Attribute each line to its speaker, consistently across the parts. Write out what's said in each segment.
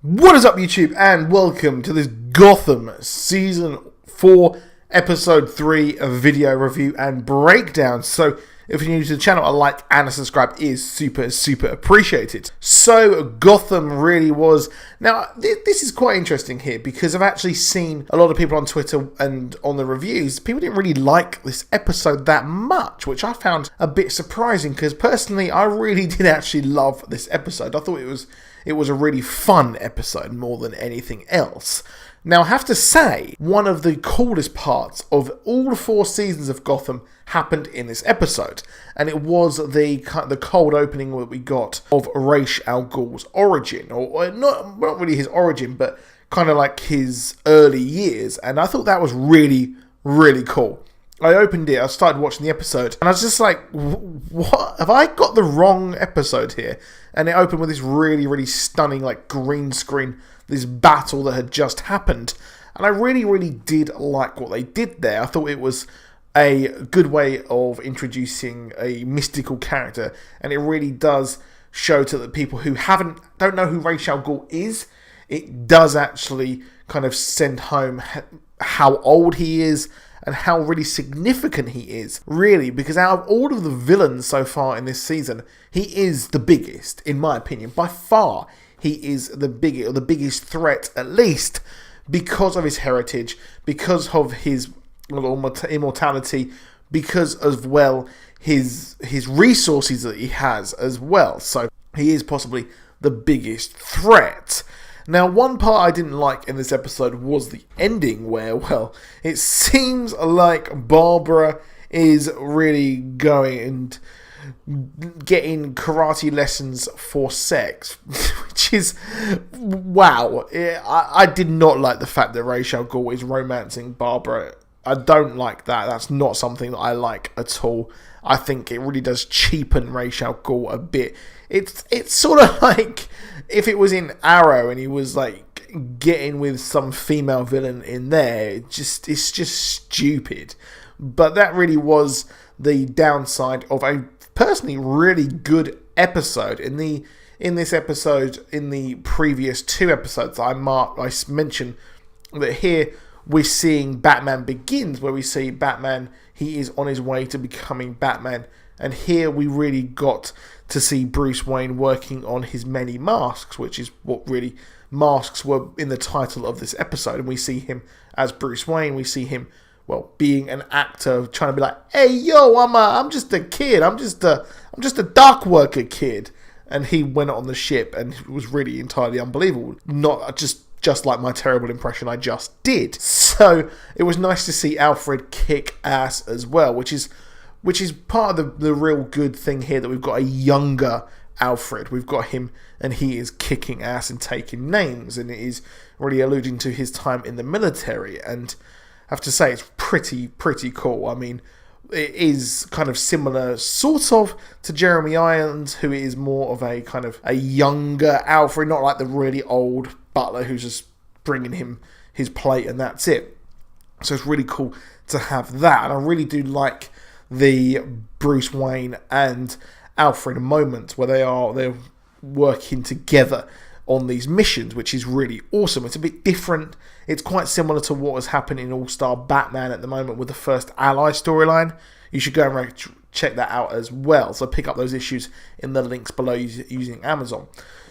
Speaker 1: What is up, YouTube, and welcome to this Gotham Season 4 Episode 3 video review and breakdown. So, if you're new to the channel, a like and a subscribe is super appreciated. So, Gotham really was... Now, this is quite interesting here because I've actually seen a lot of people on Twitter and on the reviews, people didn't really like this episode that much, which I found a bit surprising because personally, I really did actually love this episode. I thought it was a really fun episode more than anything else. Now, I have to say, one of the coolest parts of all 4 seasons of Gotham happened in this episode, and it was the cold opening that we got of Ra's al Ghul's origin, or not really his origin, but kind of like his early years, and I thought that was really cool. I opened it, I started watching the episode, and I was just like, what? Have I got the wrong episode here? And it opened with this really stunning, like, green screen, this battle that had just happened. And I really did like what they did there. I thought it was a good way of introducing a mystical character, and it really does show to the people who don't know who Ra's al Ghul is. It does actually kind of send home how old he is, and how really significant he is, really, because out of all of the villains so far in this season, he is the biggest, in my opinion. By far, he is the biggest threat, at least, because of his heritage, because of his immortality, because as well, his resources that he has as well. So, he is possibly the biggest threat. Now, one part I didn't like in this episode was the ending where, well, it seems like Barbara is really going and getting karate lessons for sex, which is, wow. I did not like the fact that Ra's al Ghul is romancing Barbara. I don't like that. That's not something that I like at all. I think it really does cheapen Ra's al Ghul a bit. It's sort of like if it was in Arrow and he was like getting with some female villain in there. It's just stupid. But that really was the downside of a personally really good episode. In this episode, in the previous 2 episodes, I mentioned that here we're seeing Batman Begins, where we see Batman, he is on his way to becoming Batman. And here we really got to see Bruce Wayne working on his many masks, which is what really masks were in the title of this episode. And we see him as Bruce Wayne. We see him, well, being an actor, trying to be like, hey, yo, I'm just a kid. I'm just a dock worker kid. And he went on the ship, and it was really entirely unbelievable. Not just like my terrible impression I just did. So it was nice to see Alfred kick ass as well, which is part of the real good thing here, that we've got a younger Alfred. We've got him, and he is kicking ass and taking names, and it is really alluding to his time in the military. And I have to say, it's pretty cool. I mean, it is kind of similar, sort of, to Jeremy Irons, who is more of a kind of a younger Alfred, not like the really old butler who's just bringing him his plate and that's it. So it's really cool to have that, and I really do like the Bruce Wayne and Alfred moments where they're working together on these missions, which is really awesome. It's a bit different. It's quite similar to what has happened in All-Star Batman at the moment with the first Ally storyline. You should go and check that out as well. So pick up those issues in the links below using Amazon.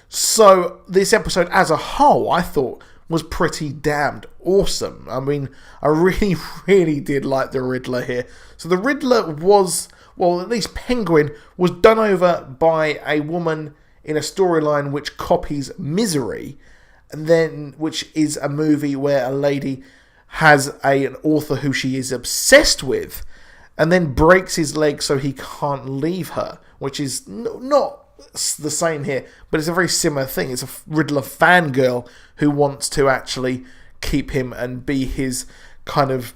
Speaker 1: So this episode as a whole, I thought, was pretty damned awesome. I mean, I really did like the Riddler here. So the Riddler was, well, at least Penguin was done over by a woman in a storyline which copies Misery, and then which is a movie where a lady has an author who she is obsessed with, and then breaks his leg so he can't leave her, which is not the same here, but it's a very similar thing. It's a Riddler fangirl who wants to actually keep him and be his kind of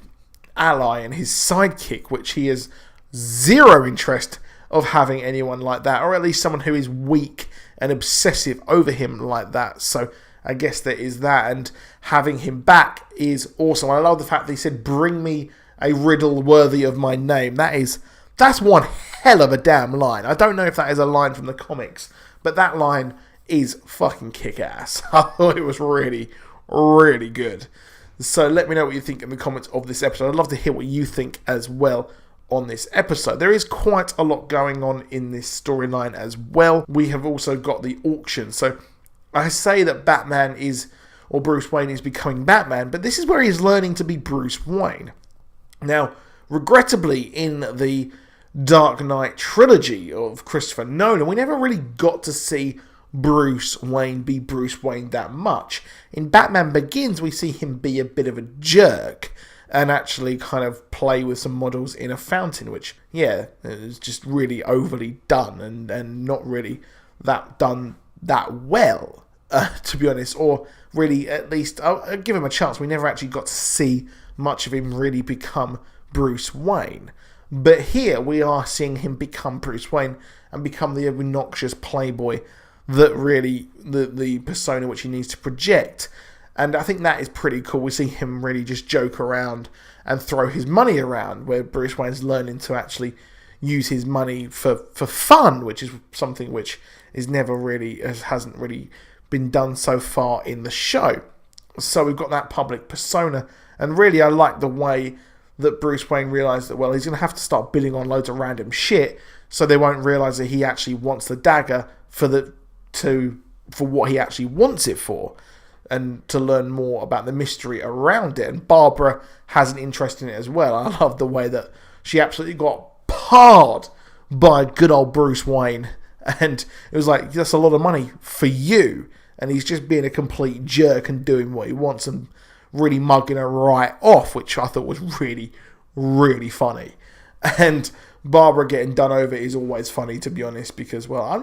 Speaker 1: ally and his sidekick, which he has zero interest of having anyone like that, or at least someone who is weak and obsessive over him like that. So I guess there is that, and having him back is awesome. I love the fact that he said, bring me a riddle worthy of my name. That's one hell of a damn line. I don't know if that is a line from the comics, but that line is fucking kick-ass. I thought it was really, really good. So let me know what you think in the comments of this episode. I'd love to hear what you think as well on this episode. There is quite a lot going on in this storyline as well. We have also got the auction. So I say that Batman is, or Bruce Wayne is becoming Batman, but this is where he's learning to be Bruce Wayne. Now, regrettably, in the Dark Knight trilogy of Christopher Nolan, we never really got to see Bruce Wayne be Bruce Wayne that much. In Batman Begins, we see him be a bit of a jerk and actually kind of play with some models in a fountain, which, yeah, is just really overly done and not really done that well, to be honest. Or really, at least, I'll give him a chance. We never actually got to see much of him really become Bruce Wayne. But here we are seeing him become Bruce Wayne and become the obnoxious playboy that really, the persona which he needs to project. And I think that is pretty cool. We see him really just joke around and throw his money around, where Bruce Wayne's learning to actually use his money for fun, which is something which is never really, hasn't really been done so far in the show. So we've got that public persona, and really I like the way that Bruce Wayne realised that, well, he's going to have to start bidding on loads of random shit, so they won't realise that he actually wants the dagger for what he actually wants it for, and to learn more about the mystery around it. And Barbara has an interest in it as well. I love the way that she absolutely got parred by good old Bruce Wayne, and it was like, that's a lot of money for you, and he's just being a complete jerk and doing what he wants and really mugging her right off, which I thought was really, really funny. And Barbara getting done over is always funny, to be honest, because, well, I'm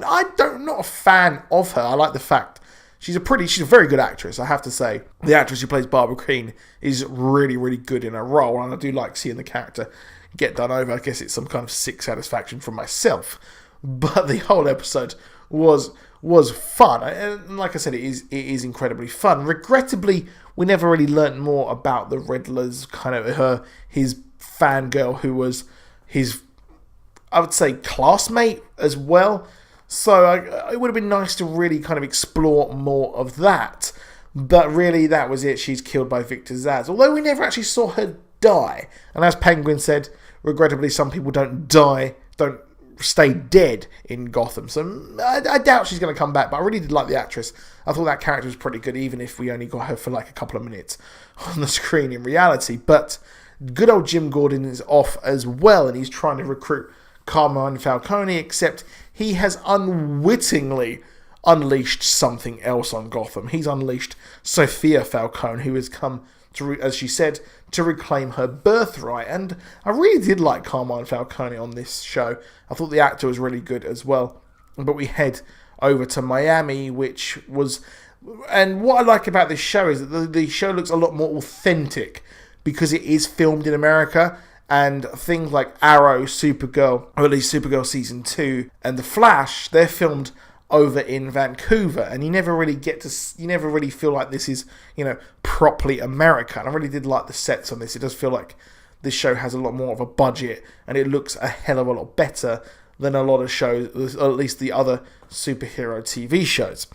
Speaker 1: not a fan of her. I like the fact she's a very good actress, I have to say. The actress who plays Barbara Keene is really, really good in her role, and I do like seeing the character get done over. I guess it's some kind of sick satisfaction from myself. But the whole episode was fun, and like I said, it is incredibly fun. Regrettably, we never really learnt more about the Riddler's kind of his fangirl, who was his, I would say, classmate as well. So it would have been nice to really kind of explore more of that. But really, that was it. She's killed by Victor Zsasz, although we never actually saw her die. And as Penguin said, regrettably, some people don't stay dead in Gotham. So I doubt she's going to come back, but I really did like the actress. I thought that character was pretty good, even if we only got her for like a couple of minutes on the screen in reality. But good old Jim Gordon is off as well, and he's trying to recruit Carmine Falcone, except he has unwittingly unleashed something else on Gotham. He's unleashed Sophia Falcone, who has come to, as she said, to reclaim her birthright. And I really did like Carmine Falcone on this show. I thought the actor was really good as well. But we head over to Miami, which was... And what I like about this show is that the show looks a lot more authentic because it is filmed in America. And things like Arrow, Supergirl, or at least Supergirl Season 2, and The Flash, they're filmed over in Vancouver, and you never really feel like this is, properly America. And I really did like the sets on this. It does feel like this show has a lot more of a budget, and it looks a hell of a lot better than a lot of shows, or at least the other superhero TV shows.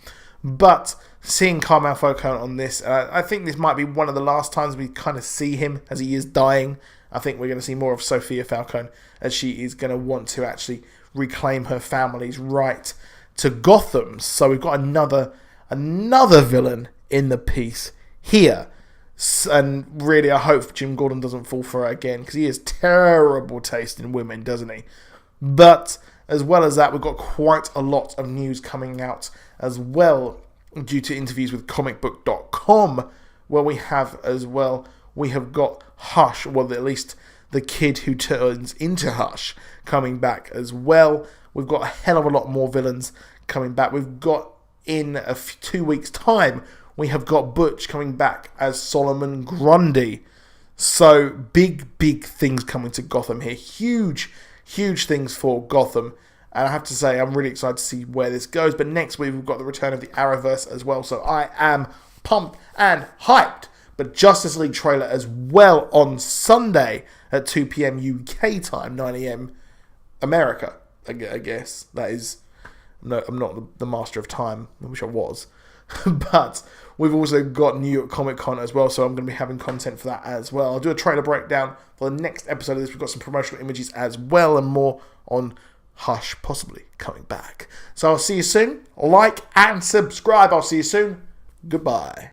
Speaker 1: But seeing Carmine Falcone on this, I think this might be one of the last times we kind of see him as he is dying. I think we're going to see more of Sophia Falcone, as she is going to want to actually reclaim her family's right to Gotham. So we've got another villain in the piece here. And really, I hope Jim Gordon doesn't fall for her again, because he has terrible taste in women, doesn't he? But as well as that, we've got quite a lot of news coming out as well, due to interviews with comicbook.com, where we have got Hush, well, at least the kid who turns into Hush, coming back as well. We've got a hell of a lot more villains coming back. We've got, in 2 weeks' time, we have got Butch coming back as Solomon Grundy. So, big things coming to Gotham here. Huge things for Gotham. And I have to say, I'm really excited to see where this goes. But next week, we've got the return of the Arrowverse as well. So, I am pumped and hyped. But Justice League trailer as well on Sunday at 2 p.m. UK time, 9 a.m. America. I guess that is No, I'm not the master of time. I wish I was. But we've also got New York Comic Con as well, so I'm going to be having content for that as well. I'll do a trailer breakdown for the next episode of this. We've got some promotional images as well and more on Hush possibly coming back. So I'll see you soon. Like and subscribe. I'll see you soon. Goodbye.